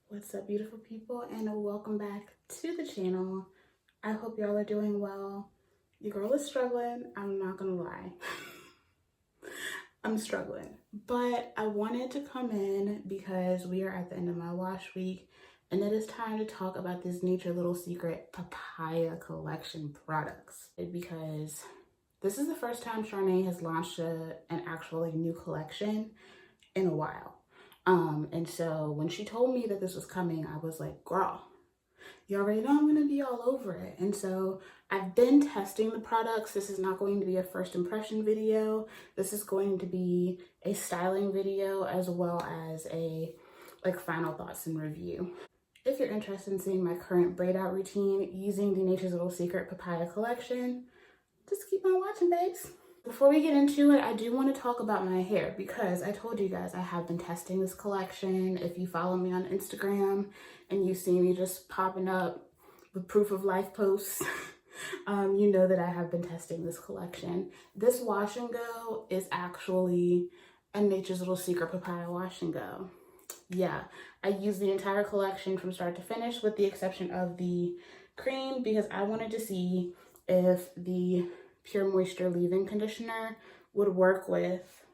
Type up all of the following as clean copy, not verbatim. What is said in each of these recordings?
What's up, beautiful people, and welcome back to the channel. I hope y'all are doing well. Your girl is struggling, I'm not gonna lie. I'm struggling, but I wanted to come in because we are at the end of my wash week and it is time to talk about this Nature Little Secret Papaya Collection products, because this is the first time Charnay has launched an actual new collection in a while. And so when she told me that this was coming, I was like, girl, you already know I'm gonna be all over it. And so I've been testing the products. This is not going to be a first impression video. This is going to be a styling video as well as a final thoughts and review. If you're interested in seeing my current braid out routine using the Nature's Little Secret Papaya Collection, just keep on watching, babes. Before we get into it, I do want to talk about my hair because I told you guys I have been testing this collection. If you follow me on Instagram and you see me just popping up with proof of life posts, you know that I have been testing this collection. This wash and go is actually a Nature's Little Secret Papaya wash and go. Yeah, I used the entire collection from start to finish with the exception of the cream because I wanted to see if the Pure Moisture leave-in conditioner would work with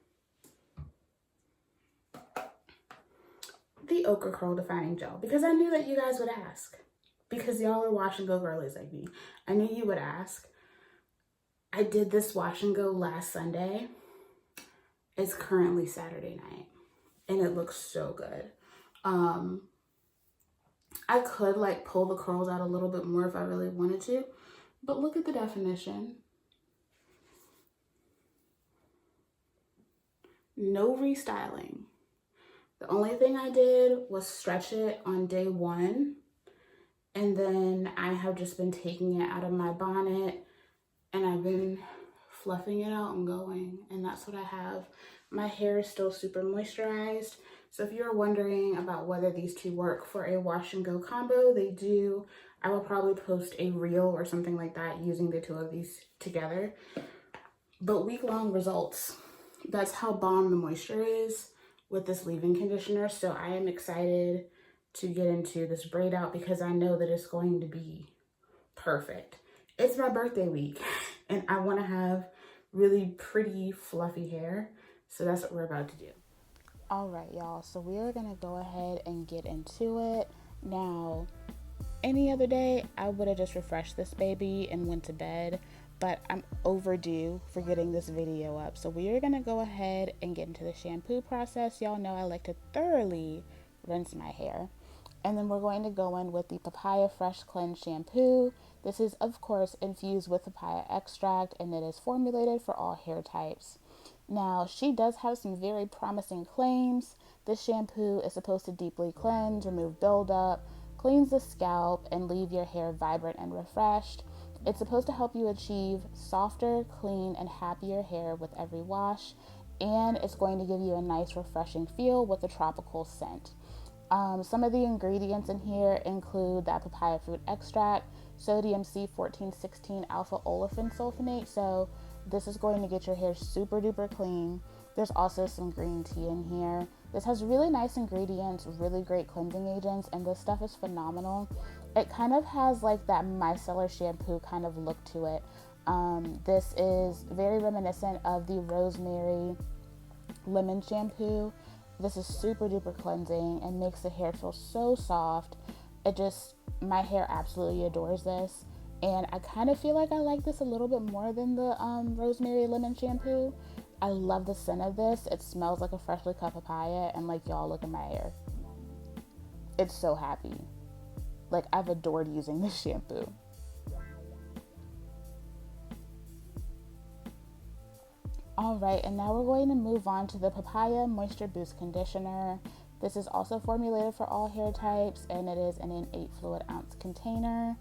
the Ochre Curl Defining Gel, because I knew that you guys would ask, because y'all are wash and go girlies like me. I knew you would ask. I did this wash and go last Sunday. It's currently Saturday night and it looks so good. I could pull the curls out a little bit more if I really wanted to, but look at the definition. No restyling. The only thing I did was stretch it on day one, and then I have just been taking it out of my bonnet and I've been fluffing it out and going, and that's what I have. My hair is still super moisturized, so if you're wondering about whether these two work for a wash and go combo, they do. I will probably post a reel or something like that using the two of these together. But week-long results. That's how bomb the moisture is with this leave-in conditioner. So I am excited to get into this braid out because I know that it's going to be perfect. It's my birthday week and I want to have really pretty fluffy hair. So that's what we're about to do. All right, y'all. So we are going to go ahead and get into it. Now, any other day, I would have just refreshed this baby and went to bed, but I'm overdue for getting this video up. So we are gonna go ahead and get into the shampoo process. Y'all know I like to thoroughly rinse my hair. And then we're going to go in with the Papaya Fresh Cleanse Shampoo. This is, of course, infused with papaya extract, and it is formulated for all hair types. Now, she does have some very promising claims. This shampoo is supposed to deeply cleanse, remove buildup, cleans the scalp, and leave your hair vibrant and refreshed. It's supposed to help you achieve softer, clean, and happier hair with every wash, and it's going to give you a nice, refreshing feel with a tropical scent. Some of the ingredients in here include that papaya fruit extract, sodium C1416 alpha olefin sulfonate, so this is going to get your hair super duper clean. There's also some green tea in here. This has really nice ingredients, really great cleansing agents, and this stuff is phenomenal. It kind of has like that micellar shampoo kind of look to it. This is very reminiscent of the rosemary lemon shampoo. This is super duper cleansing and makes the hair feel so soft. My hair absolutely adores this. And I kind of feel like I like this a little bit more than the rosemary lemon shampoo. I love the scent of this. It smells like a freshly cut papaya, and y'all, look at my hair. It's so happy. I've adored using this shampoo. All right, and now we're going to move on to the Papaya Moisture Boost Conditioner. This is also formulated for all hair types, and it is in an 8 fluid ounce container.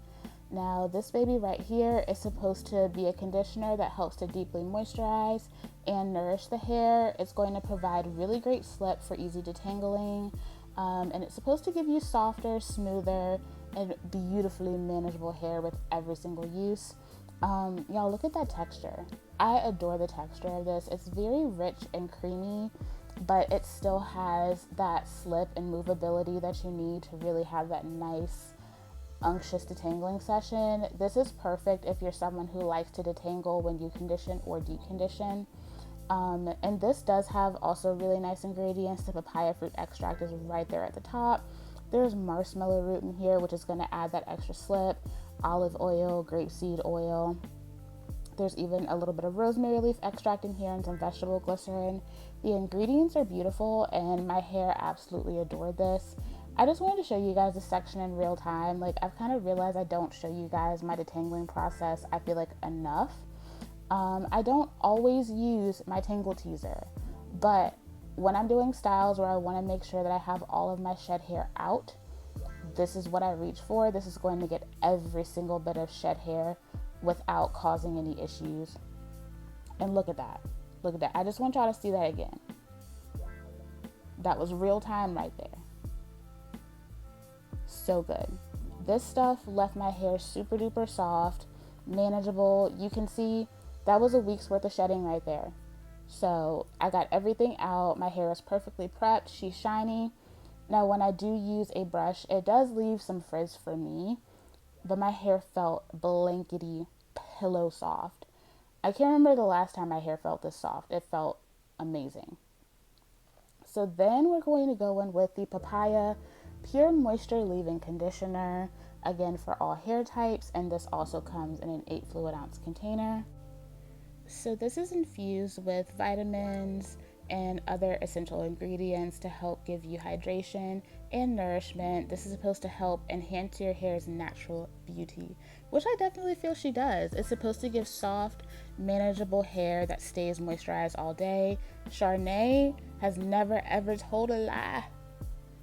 Now, this baby right here is supposed to be a conditioner that helps to deeply moisturize and nourish the hair. It's going to provide really great slip for easy detangling, and it's supposed to give you softer, smoother, and beautifully manageable hair with every single use. Y'all, look at that texture. I adore the texture of this. It's very rich and creamy, but it still has that slip and movability that you need to really have that nice unctuous detangling session. This is perfect if you're someone who likes to detangle when you condition or decondition. And this does have also really nice ingredients. The papaya fruit extract is right there at the top. There's marshmallow root in here, which is going to add that extra slip, olive oil, grapeseed oil. There's even a little bit of rosemary leaf extract in here and some vegetable glycerin. The ingredients are beautiful and my hair absolutely adored this. I just wanted to show you guys this section in real time. Like, I've kind of realized I don't show you guys my detangling process, I feel like, enough. I don't always use my tangle teaser, but when I'm doing styles where I want to make sure that I have all of my shed hair out, this is what I reach for. This is going to get every single bit of shed hair without causing any issues. And look at that. Look at that. I just want y'all to see that again. That was real time right there. So good. This stuff left my hair super duper soft, manageable. You can see that was a week's worth of shedding right there. So I got everything out. My hair is perfectly prepped. She's shiny. Now, when I do use a brush, it does leave some frizz for me, but my hair felt blankety pillow soft. I can't remember the last time my hair felt this soft. It felt amazing. So then we're going to go in with the Papaya Pure Moisture Leave-In Conditioner, again for all hair types, and this also comes in an 8 fluid ounce container. So this is infused with vitamins and other essential ingredients to help give you hydration and nourishment. This is supposed to help enhance your hair's natural beauty, which I definitely feel she does. It's supposed to give soft, manageable hair that stays moisturized all day. Charnay has never ever told a lie.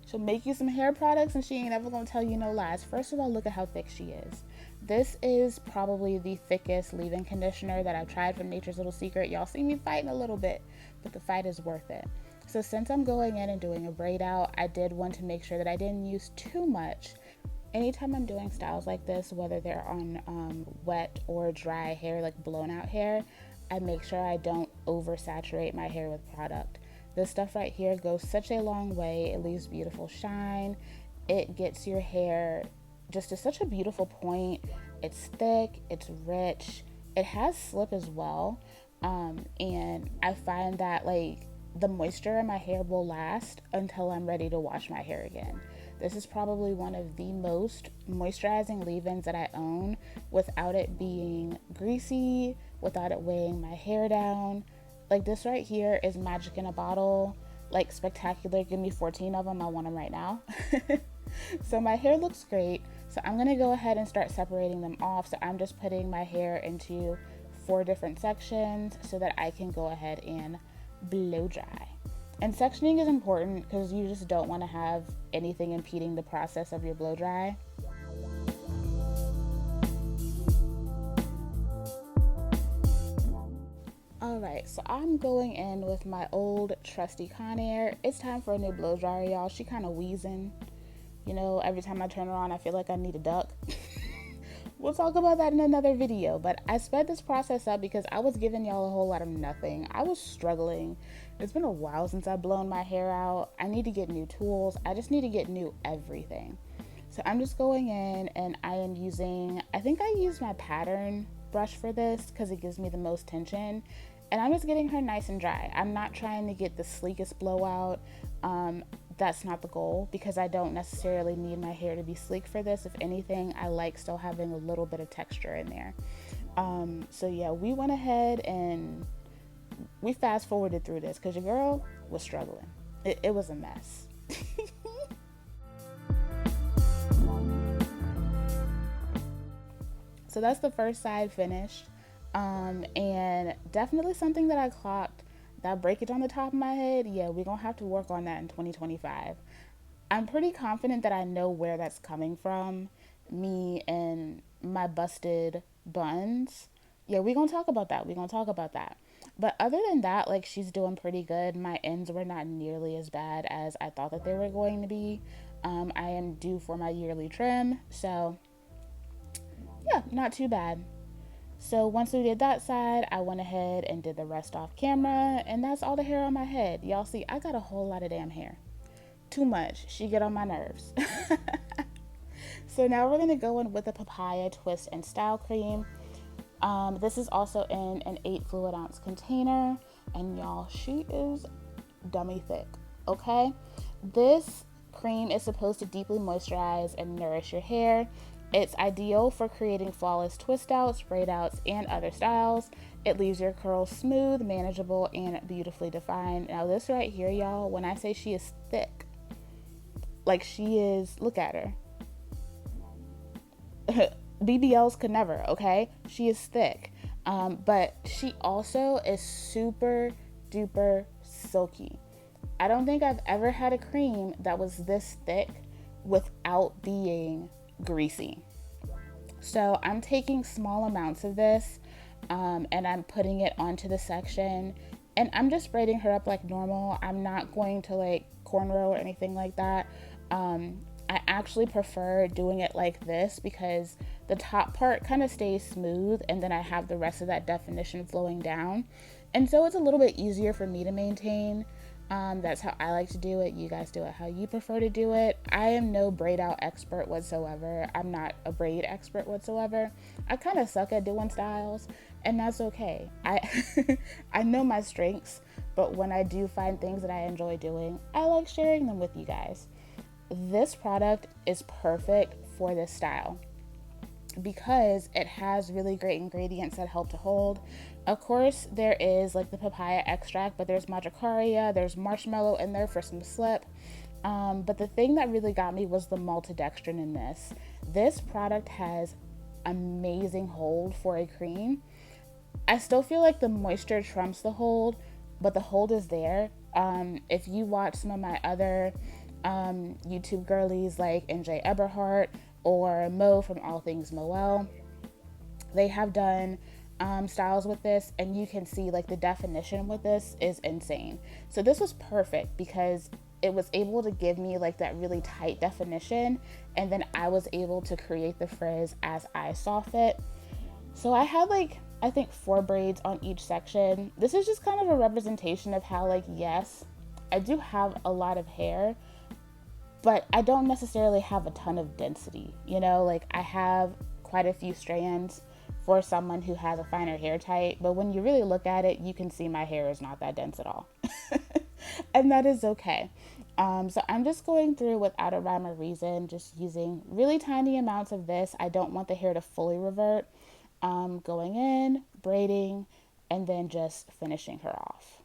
She'll make you some hair products and she ain't ever gonna tell you no lies. First of all, look at how thick she is. This is probably the thickest leave-in conditioner that I've tried from Nature's Little Secret. Y'all see me fighting a little bit, but the fight is worth it. So since I'm going in and doing a braid out, I did want to make sure that I didn't use too much. Anytime I'm doing styles like this, whether they're on wet or dry hair, like blown out hair, I make sure I don't oversaturate my hair with product. This stuff right here goes such a long way. It leaves beautiful shine. It gets your hair just to such a beautiful point. It's thick, it's rich, it has slip as well. And I find that like the moisture in my hair will last until I'm ready to wash my hair again. This is probably one of the most moisturizing leave-ins that I own without it being greasy, without it weighing my hair down. Like this right here is magic in a bottle, like spectacular. Give me 14 of them. I want them right now. So my hair looks great. So I'm going to go ahead and start separating them off. So I'm just putting my hair into 4 different sections so that I can go ahead and blow dry. And sectioning is important because you just don't want to have anything impeding the process of your blow dry. Alright, so I'm going in with my old trusty Conair. It's time for a new blow dryer, y'all. She kind of wheezing. You know, every time I turn her on, I feel like I need a duck. We'll talk about that in another video, but I sped this process up because I was giving y'all a whole lot of nothing. I was struggling. It's been a while since I've blown my hair out. I need to get new tools. I just need to get new everything. So I'm just going in and I am using, I think I used my pattern brush for this because it gives me the most tension. And I'm just getting her nice and dry. I'm not trying to get the sleekest blowout. That's not the goal because I don't necessarily need my hair to be sleek for this. If anything, I like still having a little bit of texture in there. So yeah, we went ahead and we fast forwarded through this because your girl was struggling. It was a mess. So that's the first side finished. And definitely something that I clocked, that breakage on the top of my head. Yeah, we're gonna have to work on that in 2025. I'm pretty confident that I know where that's coming from, me and my busted buns. Yeah, we're gonna talk about that. But other than that, like, she's doing pretty good. My ends were not nearly as bad as I thought that they were going to be. I am due for my yearly trim, so yeah, not too bad. So once we did that side, I went ahead and did the rest off camera, and that's all the hair on my head. Y'all see, I got a whole lot of damn hair. Too much. She get on my nerves. So now we're gonna go in with the Papaya Twist and Style Cream. This is also in an 8 fluid ounce container, and y'all, she is dummy thick, okay? This cream is supposed to deeply moisturize and nourish your hair. It's ideal for creating flawless twist outs, braid outs, and other styles. It leaves your curls smooth, manageable, and beautifully defined. Now this right here, y'all, when I say she is thick, like she is, look at her. BBLs could never, okay? She is thick. But she also is super duper silky. I don't think I've ever had a cream that was this thick without being greasy. So I'm taking small amounts of this and I'm putting it onto the section, and I'm just braiding her up like normal. I'm not going to like cornrow or anything like that. I actually prefer doing it like this because the top part kind of stays smooth and then I have the rest of that definition flowing down. And so it's a little bit easier for me to maintain. That's how I like to do it. You guys do it how you prefer to do it. I am no braid out expert whatsoever. I'm not a braid expert whatsoever. I kind of suck at doing styles, and that's okay. I know my strengths, but when I do find things that I enjoy doing, I like sharing them with you guys. This product is perfect for this style because it has really great ingredients that help to hold. Of course, there is like the papaya extract, but there's madracaria, there's marshmallow in there for some slip. But the thing that really got me was the maltodextrin in this. This product has amazing hold for a cream. I still feel like the moisture trumps the hold, but the hold is there. If you watch some of my other YouTube girlies like NJ Eberhardt or Mo from All Things Moel, they have done styles with this, and you can see like the definition with this is insane. So this was perfect because it was able to give me like that really tight definition, and then I was able to create the frizz as I saw fit. So I had like, I think 4 braids on each section. This is just kind of a representation of how, like, yes, I do have a lot of hair, but I don't necessarily have a ton of density, you know, like I have quite a few strands for someone who has a finer hair type, but when you really look at it, you can see my hair is not that dense at all. And that is okay. So I'm just going through without a rhyme or reason, just using really tiny amounts of this. I don't want the hair to fully revert. Going in, braiding, and then just finishing her off.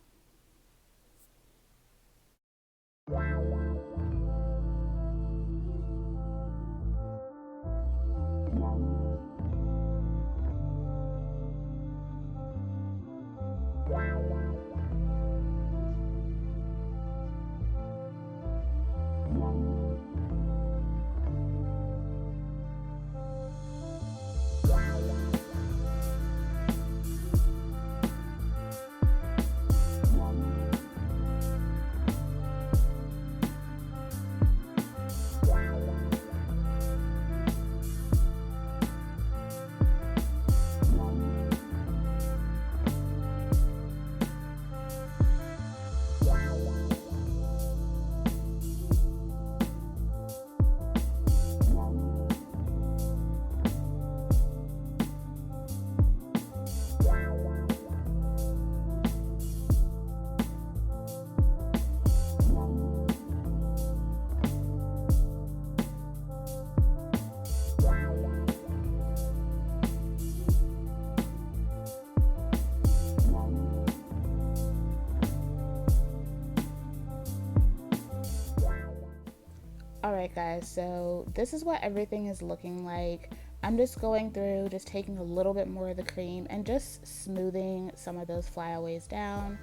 Alright guys, so this is what everything is looking like. I'm just going through, just taking a little bit more of the cream and just smoothing some of those flyaways down,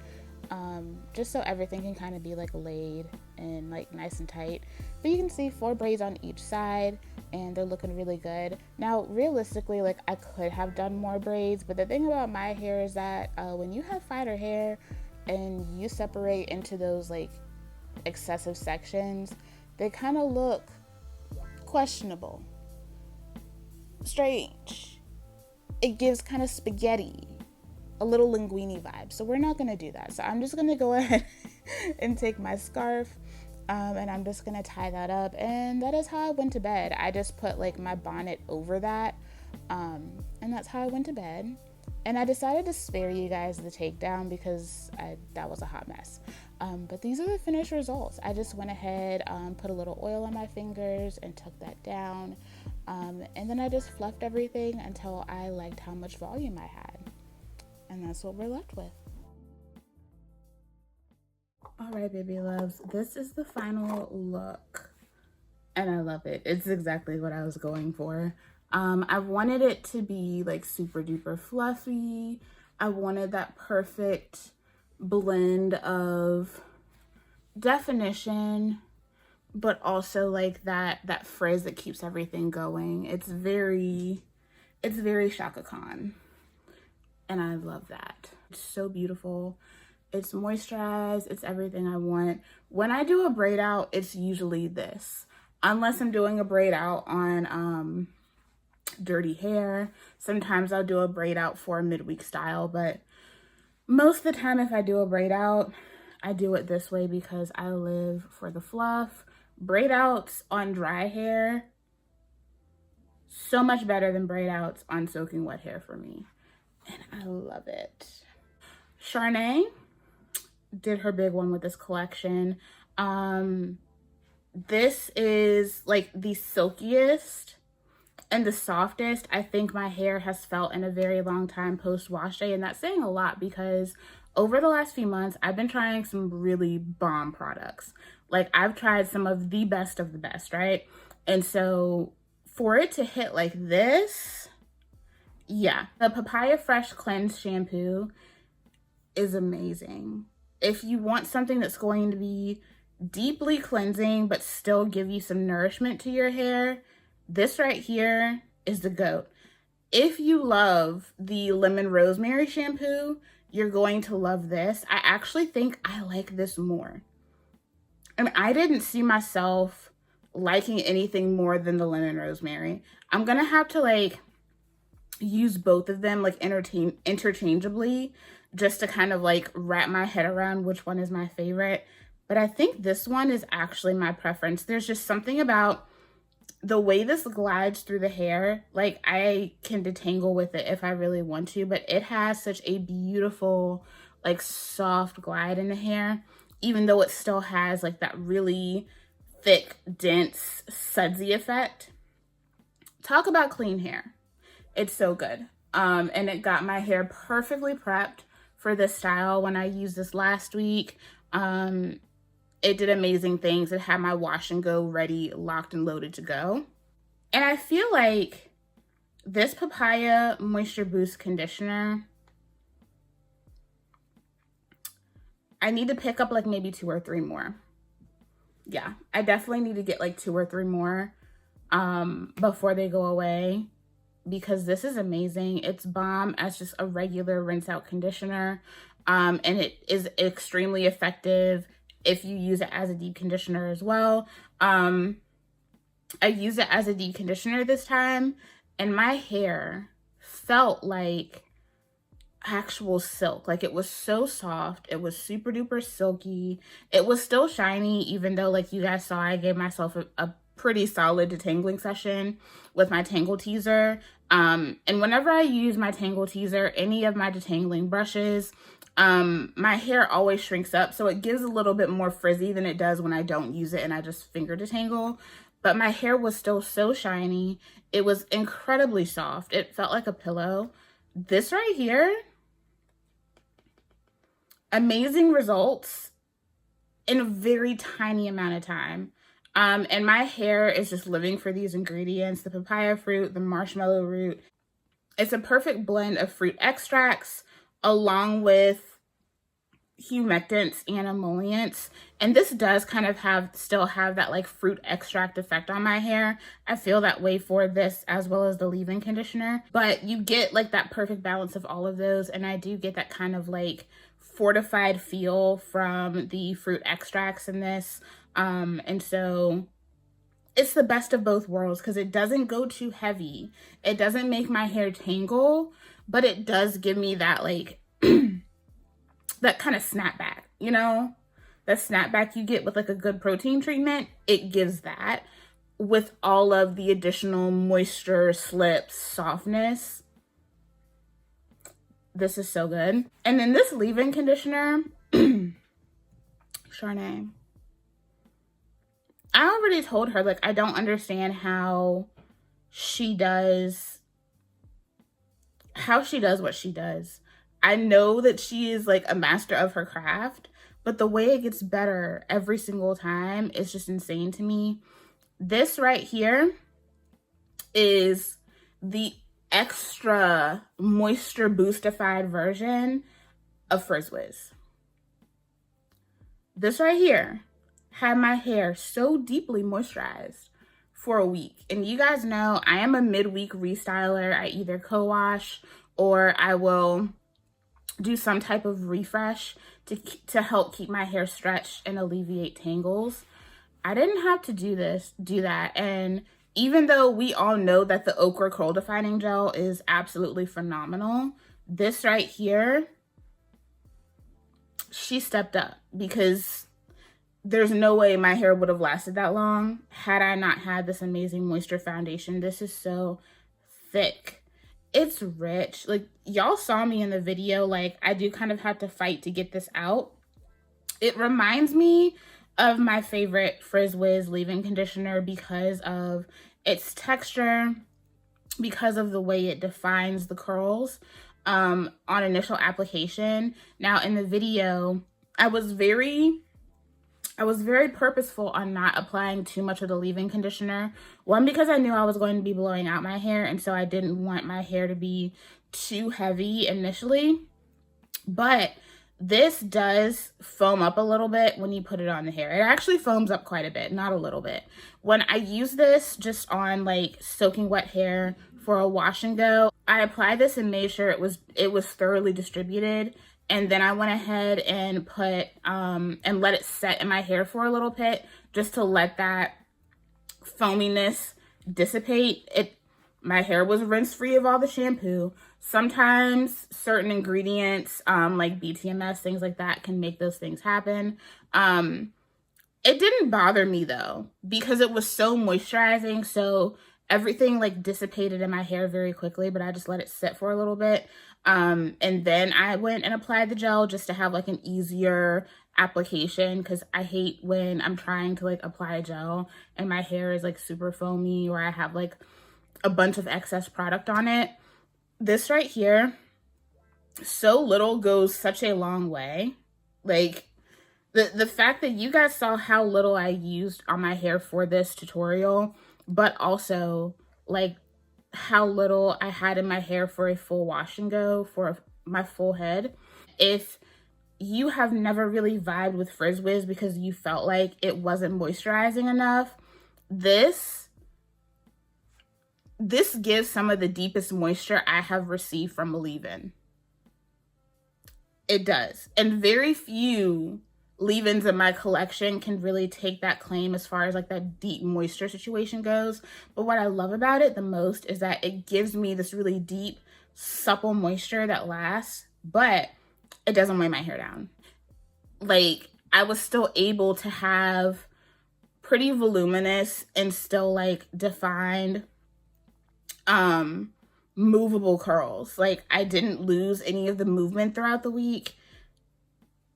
just so everything can kind of be like laid and like nice and tight. But you can see 4 braids on each side and they're looking really good. Now realistically, like I could have done more braids, but the thing about my hair is that when you have finer hair and you separate into those like excessive sections, they kind of look questionable, strange, it gives kind of spaghetti, a little linguine vibe. So we're not gonna do that. So I'm just gonna go ahead and take my scarf, and I'm just gonna tie that up. And that is how I went to bed. I just put like my bonnet over that, and that's how I went to bed. And I decided to spare you guys the takedown because that was a hot mess. But these are the finished results. I just went ahead, put a little oil on my fingers and took that down. And then I just fluffed everything until I liked how much volume I had. And that's what we're left with. All right, baby loves, this is the final look. And I love it. It's exactly what I was going for. I wanted it to be like super duper fluffy. I wanted that perfect blend of definition, but also like that frizz that keeps everything going. It's very Chaka Khan, and I love that. It's so beautiful. It's moisturized. It's everything I want. When I do a braid out, it's usually this, unless I'm doing a braid out on dirty hair. Sometimes I'll do a braid out for a midweek style, but most of the time if I do a braid out, I do it this way because I live for the fluff. Braid outs on dry hair, so much better than braid outs on soaking wet hair for me, and I love it. Charnay did her big one with this collection. This is like the silkiest and the softest I think my hair has felt in a very long time post wash day. And that's saying a lot because over the last few months, I've been trying some really bomb products. Like I've tried some of the best, right? And so for it to hit like this, yeah. The Papaya Fresh Cleanse shampoo is amazing. If you want something that's going to be deeply cleansing, but still give you some nourishment to your hair, this right here is the GOAT. If you love the lemon rosemary shampoo, you're going to love this. I actually think I like this more. And I didn't see myself liking anything more than the lemon rosemary. I'm gonna have to like use both of them like interchangeably just to kind of like wrap my head around which one is my favorite. But I think this one is actually my preference. There's just something about the way this glides through the hair. Like I can detangle with it if I really want to, but it has such a beautiful like soft glide in the hair, even though it still has like that really thick, dense, sudsy effect. Talk about clean hair. It's so good. And it got my hair perfectly prepped for this style. When I used this last week, it did amazing things. It had my wash and go ready, locked and loaded to go. And I feel like this Papaya Moisture Boost Conditioner, I need to pick up like maybe 2 or 3 more. Yeah, I definitely need to get like 2 or 3 more before they go away, because this is amazing. It's bomb as just a regular rinse out conditioner, and it is extremely effective if you use it as a deep conditioner as well. I used it as a deep conditioner this time, and my hair felt like actual silk. Like it was so soft. It was super duper silky. It was still shiny, even though like you guys saw, I gave myself a pretty solid detangling session with my Tangle Teaser. And whenever I use my Tangle Teaser, any of my detangling brushes, my hair always shrinks up, so it gives a little bit more frizzy than it does when I don't use it and I just finger detangle. But my hair was still so shiny. It was incredibly soft. It felt like a pillow. This right here, amazing results in a very tiny amount of time. And my hair is just living for these ingredients: the papaya fruit, the marshmallow root. It's a perfect blend of fruit extracts along with humectants and emollients. And this does kind of still have that like fruit extract effect on my hair. I feel that way for this as well as the leave-in conditioner. But you get like that perfect balance of all of those. And I do get that kind of like fortified feel from the fruit extracts in this. And so it's the best of both worlds because it doesn't go too heavy. It doesn't make my hair tangle, but it does give me that like that kind of snapback, you know? The snapback you get with like a good protein treatment, it gives that with all of the additional moisture, slips, softness. This is so good. And then this leave-in conditioner, Charnay. I already told her, like, I don't understand how she does what she does. I know that she is like a master of her craft, but the way it gets better every single time is just insane to me. This right here is the extra moisture boostified version of Frizz Whiz. This right here had my hair so deeply moisturized for a week. And you guys know I am a midweek restyler. I either co-wash or I will do some type of refresh to help keep my hair stretched and alleviate tangles. I didn't have to do that. And even though we all know that the Ochre Curl Defining Gel is absolutely phenomenal, this right here, she stepped up because there's no way my hair would have lasted that long had I not had this amazing moisture foundation. This is so thick. It's rich. Like, y'all saw me in the video, like, I do kind of have to fight to get this out. It reminds me of my favorite Frizz Whiz leave-in conditioner because of its texture, because of the way it defines the curls on initial application. Now, in the video, I was very purposeful on not applying too much of the leave-in conditioner. One, because I knew I was going to be blowing out my hair, and so I didn't want my hair to be too heavy initially. But this does foam up a little bit when you put it on the hair. It actually foams up quite a bit, not a little bit. When I use this just on like soaking wet hair for a wash and go, I applied this and made sure it was thoroughly distributed. And then I went ahead and put, and let it set in my hair for a little bit, just to let that foaminess dissipate. My hair was rinse free of all the shampoo. Sometimes certain ingredients, like BTMS, things like that, can make those things happen. It didn't bother me though, because it was so moisturizing. So everything like dissipated in my hair very quickly, but I just let it sit for a little bit. And then I went and applied the gel just to have like an easier application, because I hate when I'm trying to like apply a gel and my hair is like super foamy or I have like a bunch of excess product on it. This right here, so little goes such a long way. Like the fact that you guys saw how little I used on my hair for this tutorial, but also like how little I had in my hair for a full wash and go for my full head. If you have never really vibed with Frizz Whiz because you felt like it wasn't moisturizing enough, this gives some of the deepest moisture I have received from a leave-in. It does. And very few leave-ins in my collection can really take that claim as far as like that deep moisture situation goes. But what I love about it the most is that it gives me this really deep, supple moisture that lasts, but it doesn't weigh my hair down. Like, I was still able to have pretty voluminous and still like defined movable curls. Like, I didn't lose any of the movement throughout the week.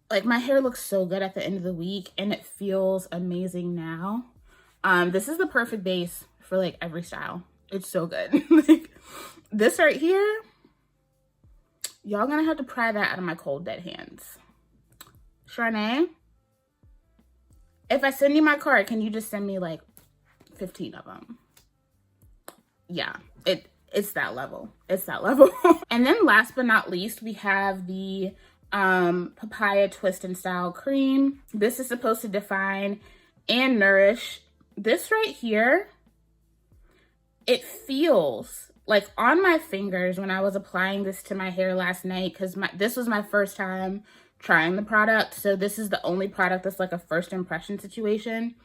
Like, my hair looks so good at the end of the week and it feels amazing now. This is the perfect base for like every style. It's so good. Like, this right here, y'all gonna have to pry that out of my cold dead hands. Charnay, if I send you my card, can you just send me like 15 of them? Yeah, it's that level. It's that level. And then last but not least, we have the Papaya Twist and Style Cream. This is supposed to define and nourish. This right here, it feels like on my fingers when I was applying this to my hair last night, because this was my first time trying the product. So this is the only product that's like a first impression situation.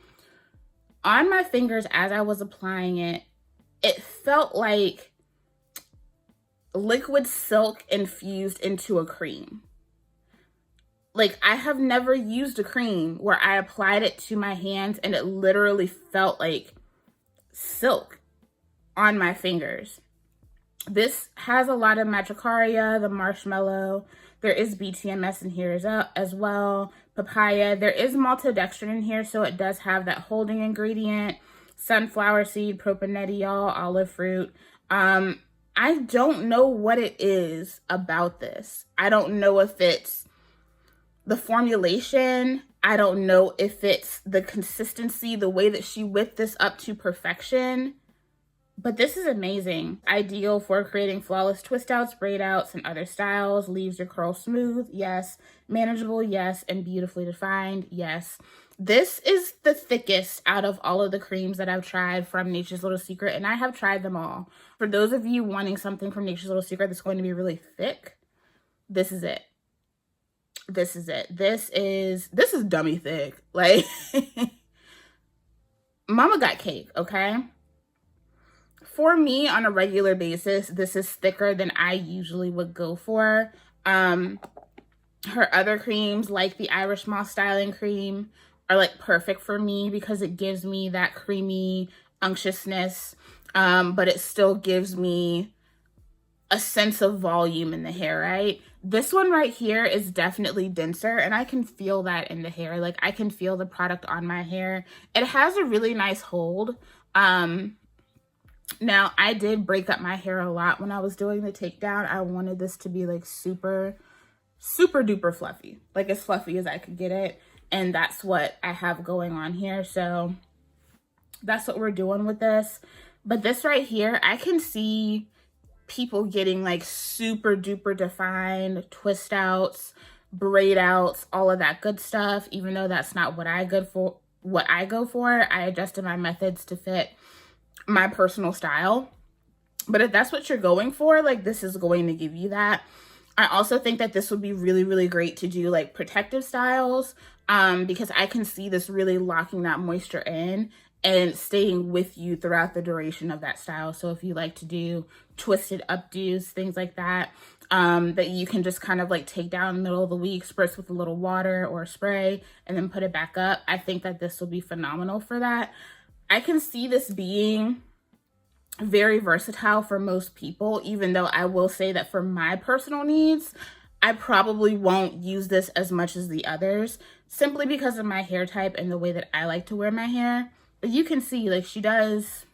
On my fingers as I was applying it, it felt like liquid silk infused into a cream. Like, I have never used a cream where I applied it to my hands and it literally felt like silk on my fingers. This has a lot of matricaria, the marshmallow. There is BTMS in here as well. Papaya. There is maltodextrin in here, so it does have that holding ingredient. Sunflower seed, propionettiol, olive fruit. I don't know what it is about this. I don't know if it's the formulation. I don't know if it's the consistency, the way that she whipped this up to perfection. But this is amazing. Ideal for creating flawless twist outs, braid outs, and other styles. Leaves your curl smooth, yes. Manageable, yes. And beautifully defined, yes. This is the thickest out of all of the creams that I've tried from Nature's Little Secret, and I have tried them all. For those of you wanting something from Nature's Little Secret that's going to be really thick, this is it. This is it. This is dummy thick. Like, mama got cake, okay? For me, on a regular basis, this is thicker than I usually would go for. Her other creams, like the Irish Moss Styling Cream, are like perfect for me because it gives me that creamy unctuousness, but it still gives me a sense of volume in the hair, right? This one right here is definitely denser, and I can feel that in the hair. Like, I can feel the product on my hair. It has a really nice hold. Now, I did break up my hair a lot when I was doing the takedown. I wanted this to be like super, super duper fluffy. Like, as fluffy as I could get it. And that's what I have going on here. So that's what we're doing with this. But this right here, I can see people getting like super duper defined twist outs, braid outs, all of that good stuff. Even though that's not what I go for, I adjusted my methods to fit my personal style. But if that's what you're going for, like, this is going to give you that. I also think that this would be really, really great to do like protective styles, because I can see this really locking that moisture in and staying with you throughout the duration of that style. So if you like to do twisted updos, things like that, that you can just kind of like take down in the middle of the week, spritz with a little water or spray, and then put it back up. I think that this will be phenomenal for that. I can see this being very versatile for most people, even though I will say that for my personal needs, I probably won't use this as much as the others, simply because of my hair type and the way that I like to wear my hair. But you can see, like, she does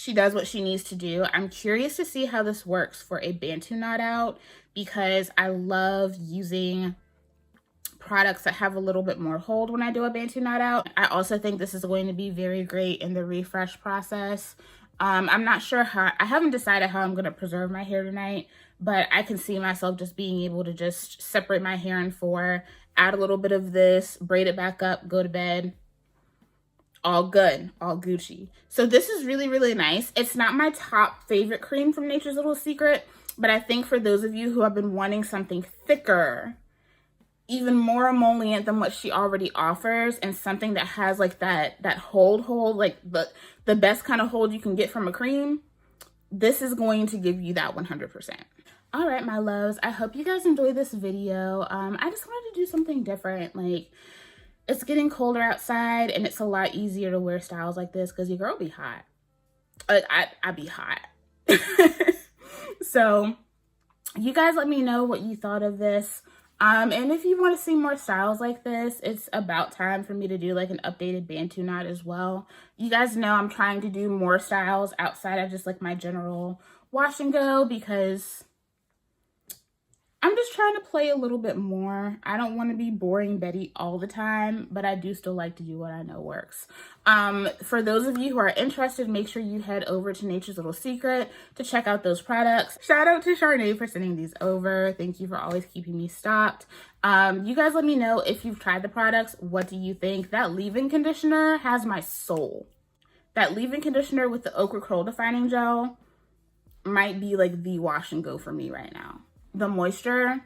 what she needs to do. I'm curious to see how this works for a Bantu knot out, because I love using products that have a little bit more hold when I do a Bantu knot out. I also think this is going to be very great in the refresh process. I'm not sure how, I haven't decided how I'm going to preserve my hair tonight, but I can see myself just being able to just separate my hair in four, add a little bit of this, braid it back up, go to bed. All good, all Gucci. So this is really, really nice. It's not my top favorite cream from Nature's Little Secret, but I think for those of you who have been wanting something thicker, even more emollient than what she already offers, and something that has like that hold, like the best kind of hold you can get from a cream, this is going to give you that 100%. All right, my loves, I hope you guys enjoyed this video. I just wanted to do something different. Like, it's getting colder outside, and it's a lot easier to wear styles like this because your girl be hot. I be hot. So you guys let me know what you thought of this. And if you want to see more styles like this, it's about time for me to do like an updated Bantu knot as well. You guys know I'm trying to do more styles outside of just like my general wash and go, because I'm just trying to play a little bit more. I don't want to be boring Betty all the time, but I do still like to do what I know works. For those of you who are interested, make sure you head over to Nature's Little Secret to check out those products. Shout out to Charnay for sending these over. Thank you for always keeping me stocked. You guys let me know if you've tried the products. What do you think? That leave-in conditioner has my soul. That leave-in conditioner with the Ochre Curl Defining Gel might be like the wash and go for me right now. The moisture,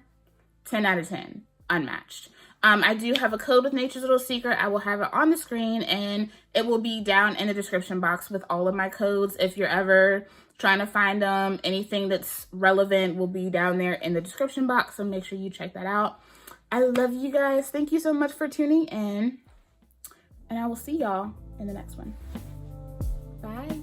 10 out of 10, unmatched. I do have a code with Nature's Little Secret. I will have it on the screen, and it will be down in the description box with all of my codes. If you're ever trying to find them, anything that's relevant will be down there in the description box, so make sure you check that out. I love you guys. Thank you so much for tuning in, and I will see y'all in the next one. Bye.